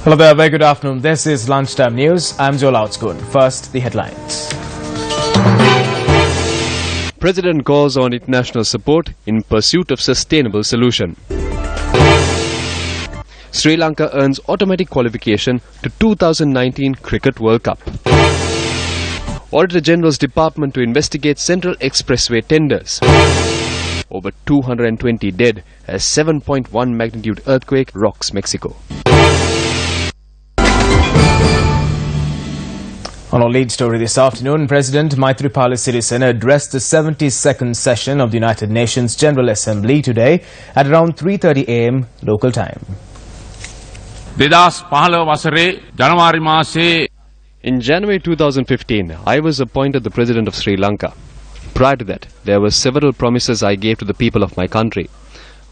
Hello there, very good afternoon. This is Lunchtime News. I'm Joel Outskoon. First, the headlines. President calls on international support in pursuit of sustainable solution. Sri Lanka earns automatic qualification to 2019 Cricket World Cup. Auditor General's Department to investigate Central Expressway tenders. Over 220 dead as 7.1 magnitude earthquake rocks Mexico. On our lead story this afternoon, President Maithripala Sirisena addressed the 72nd session of the United Nations General Assembly today at around 3:30 a.m. local time. In January 2015, I was appointed the President of Sri Lanka. Prior to that, there were several promises I gave to the people of my country.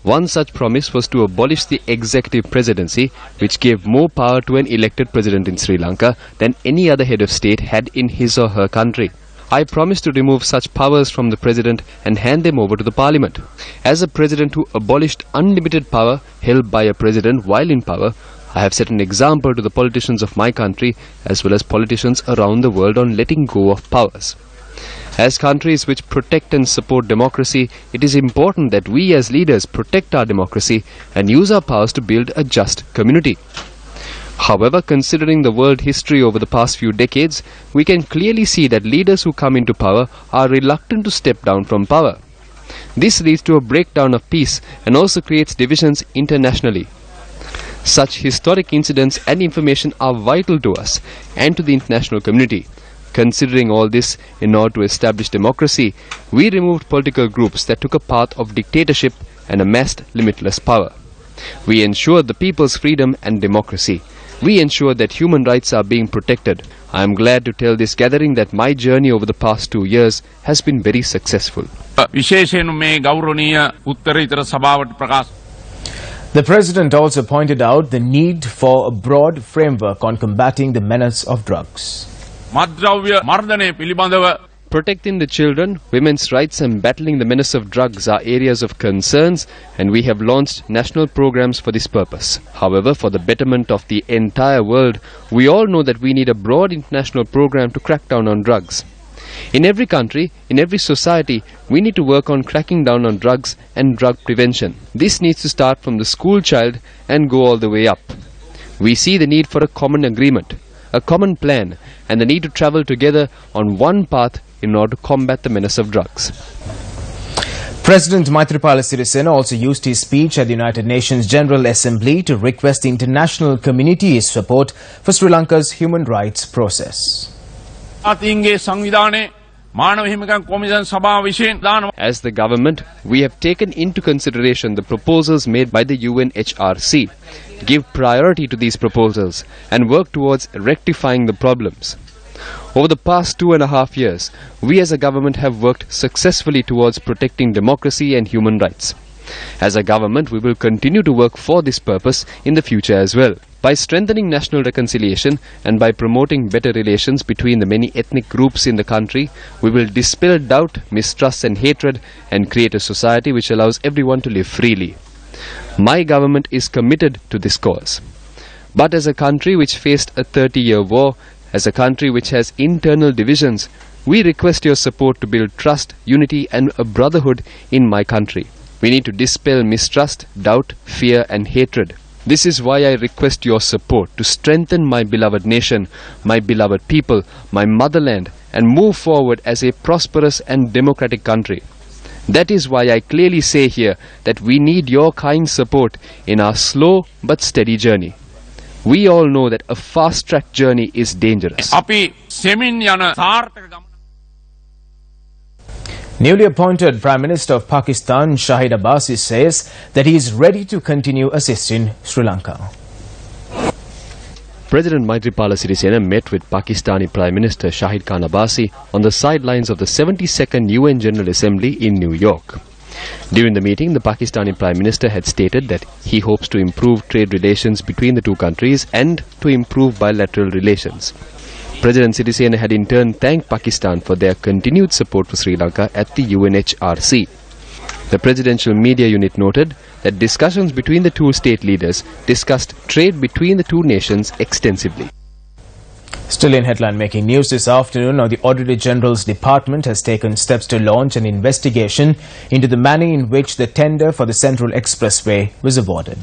One such promise was to abolish the executive presidency, which gave more power to an elected president in Sri Lanka than any other head of state had in his or her country. I promised to remove such powers from the president and hand them over to the parliament. As a president who abolished unlimited power held by a president while in power, I have set an example to the politicians of my country as well as politicians around the world on letting go of powers. As countries which protect and support democracy, it is important that we as leaders protect our democracy and use our powers to build a just community. However, considering the world history over the past few decades, we can clearly see that leaders who come into power are reluctant to step down from power. This leads to a breakdown of peace and also creates divisions internationally. Such historic incidents and information are vital to us and to the international community. Considering all this, in order to establish democracy, we removed political groups that took a path of dictatorship and amassed limitless power. We ensured the people's freedom and democracy. We ensured that human rights are being protected. I am glad to tell this gathering that my journey over the past 2 years has been very successful. The President also pointed out the need for a broad framework on combating the menace of drugs. Protecting the children, women's rights and battling the menace of drugs are areas of concerns, and we have launched national programs for this purpose. However, for the betterment of the entire world, we all know that we need a broad international program to crack down on drugs. In every country, in every society, we need to work on cracking down on drugs and drug prevention. This needs to start from the school child and go all the way up. We see the need for a common agreement, a common plan, and the need to travel together on one path in order to combat the menace of drugs. President Maithripala Sirisena also used his speech at the United Nations General Assembly to request the international community's support for Sri Lanka's human rights process. As the government, we have taken into consideration the proposals made by the UNHRC, give priority to these proposals and work towards rectifying the problems. Over the past 2.5 years, we as a government have worked successfully towards protecting democracy and human rights. As a government, we will continue to work for this purpose in the future as well. By strengthening national reconciliation and by promoting better relations between the many ethnic groups in the country, we will dispel doubt, mistrust and hatred and create a society which allows everyone to live freely. My government is committed to this cause. But as a country which faced a 30-year war, as a country which has internal divisions, we request your support to build trust, unity and a brotherhood in my country. We need to dispel mistrust, doubt, fear and hatred. This is why I request your support to strengthen my beloved nation, my beloved people, my motherland and move forward as a prosperous and democratic country. That is why I clearly say here that we need your kind support in our slow but steady journey. We all know that a fast-track journey is dangerous. Newly appointed Prime Minister of Pakistan, Shahid Abbasi, says that he is ready to continue assisting Sri Lanka. President Maithripala Sirisena met with Pakistani Prime Minister Shahid Khan Abbasi on the sidelines of the 72nd UN General Assembly in New York. During the meeting, the Pakistani Prime Minister had stated that he hopes to improve trade relations between the two countries and to improve bilateral relations. President Sirisena had in turn thanked Pakistan for their continued support for Sri Lanka at the UNHRC. The presidential media unit noted that discussions between the two state leaders discussed trade between the two nations extensively. Still in headline-making news this afternoon, now the Auditor General's Department has taken steps to launch an investigation into the manner in which the tender for the Central Expressway was awarded.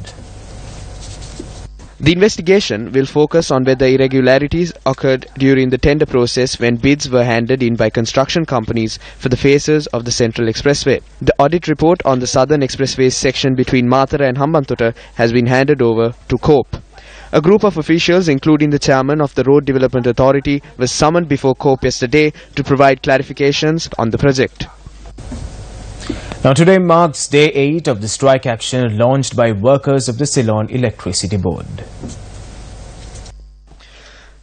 The investigation will focus on whether irregularities occurred during the tender process when bids were handed in by construction companies for the phases of the Central Expressway. The audit report on the Southern Expressway section between Mathara and Hambantota has been handed over to COPE. A group of officials, including the chairman of the Road Development Authority, was summoned before COPE yesterday to provide clarifications on the project. Now today marks day 8 of the strike action launched by workers of the Ceylon Electricity Board.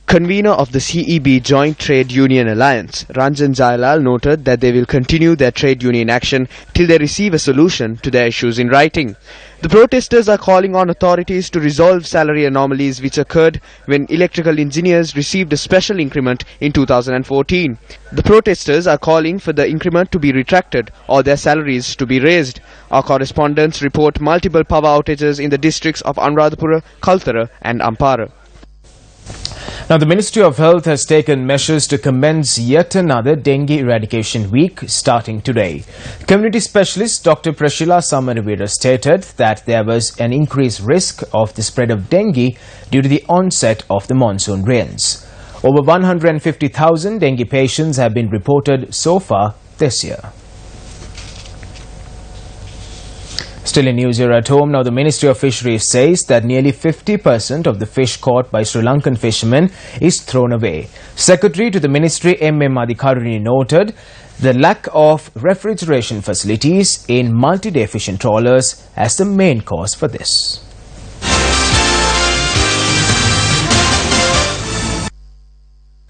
Convener of the CEB Joint Trade Union Alliance, Ranjan Jailal, noted that they will continue their trade union action till they receive a solution to their issues in writing. The protesters are calling on authorities to resolve salary anomalies which occurred when electrical engineers received a special increment in 2014. The protesters are calling for the increment to be retracted or their salaries to be raised. Our correspondents report multiple power outages in the districts of Anuradhapura, Kaltara and Ampara. Now, the Ministry of Health has taken measures to commence yet another dengue eradication week starting today. Community specialist Dr. Prashila Samanavira stated that there was an increased risk of the spread of dengue due to the onset of the monsoon rains. Over 150,000 dengue patients have been reported so far this year. Still in news here at home, now the Ministry of Fisheries says that nearly 50% of the fish caught by Sri Lankan fishermen is thrown away. Secretary to the Ministry M.M. Adhikarini noted the lack of refrigeration facilities in multi-day fishing trawlers as the main cause for this.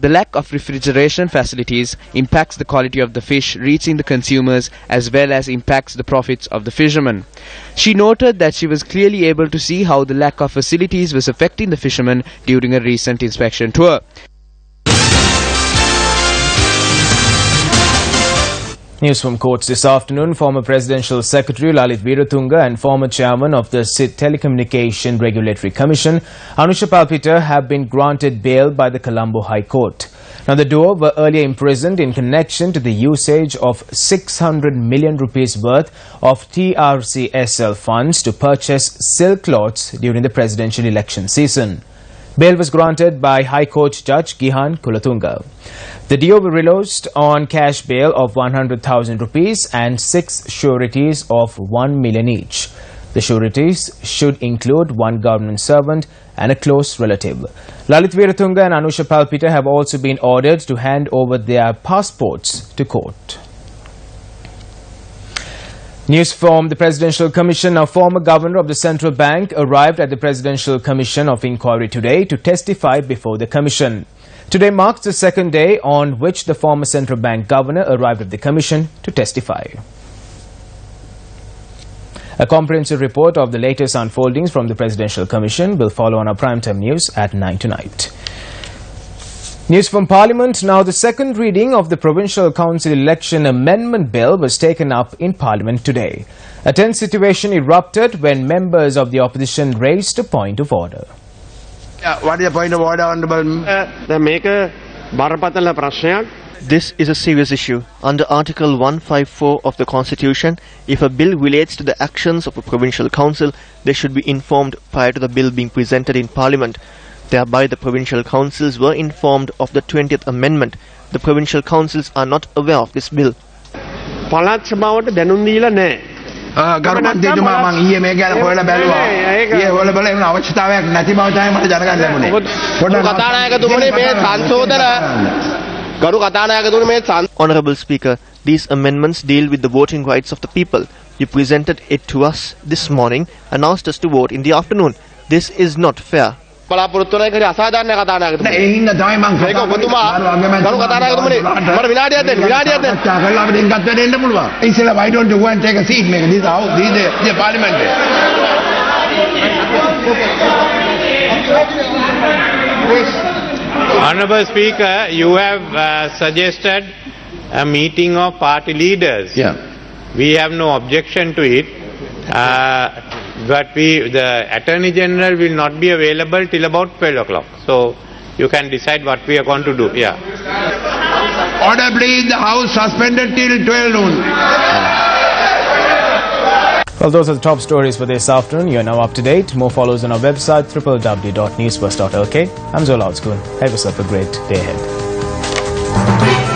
The lack of refrigeration facilities impacts the quality of the fish reaching the consumers as well as impacts the profits of the fishermen. She noted that she was clearly able to see how the lack of facilities was affecting the fishermen during a recent inspection tour. News from courts this afternoon. Former Presidential Secretary Lalit Veeratunga and former Chairman of the Telecommunication Regulatory Commission, Anusha Palpita, have been granted bail by the Colombo High Court. Now, the duo were earlier imprisoned in connection to the usage of 600 million rupees worth of TRCSL funds to purchase silk cloths during the presidential election season. Bail was granted by High Court Judge Gihan Kulatunga. The duo were released on cash bail of 100,000 rupees and 6 sureties of 1 million each. The sureties should include one government servant and a close relative. Lalit Veeratunga and Anusha Palpita have also been ordered to hand over their passports to court. News from the Presidential Commission. A former governor of the Central Bank arrived at the Presidential Commission of Inquiry today to testify before the Commission. Today marks the second day on which the former Central Bank governor arrived at the Commission to testify. A comprehensive report of the latest unfoldings from the Presidential Commission will follow on our primetime news at 9 tonight. News from Parliament. Now, the second reading of the Provincial Council Election Amendment Bill was taken up in Parliament today. A tense situation erupted when members of the opposition raised a point of order. What is the point of order, Honourable? This is a serious issue. Under Article 154 of the Constitution, if a bill relates to the actions of a provincial council, they should be informed prior to the bill being presented in Parliament. Thereby, the provincial councils were informed of the 20th Amendment. The provincial councils are not aware of this bill. Honourable Speaker, these amendments deal with the voting rights of the people. You presented it to us this morning and asked us to vote in the afternoon. This is not fair. Why don't you go and take a seat, man? This is Parliament. Honourable Speaker, you have suggested a meeting of party leaders. Yeah. We have no objection to it, but the Attorney General will not be available till about 12 o'clock. So you can decide what we are going to do. Yeah. Order please, the House suspended till 12 noon. Well, those are the top stories for this afternoon. You are now up to date. More follows on our website, www.newsfirst.lk. I'm Zola Outspoon. Have yourself a great day ahead.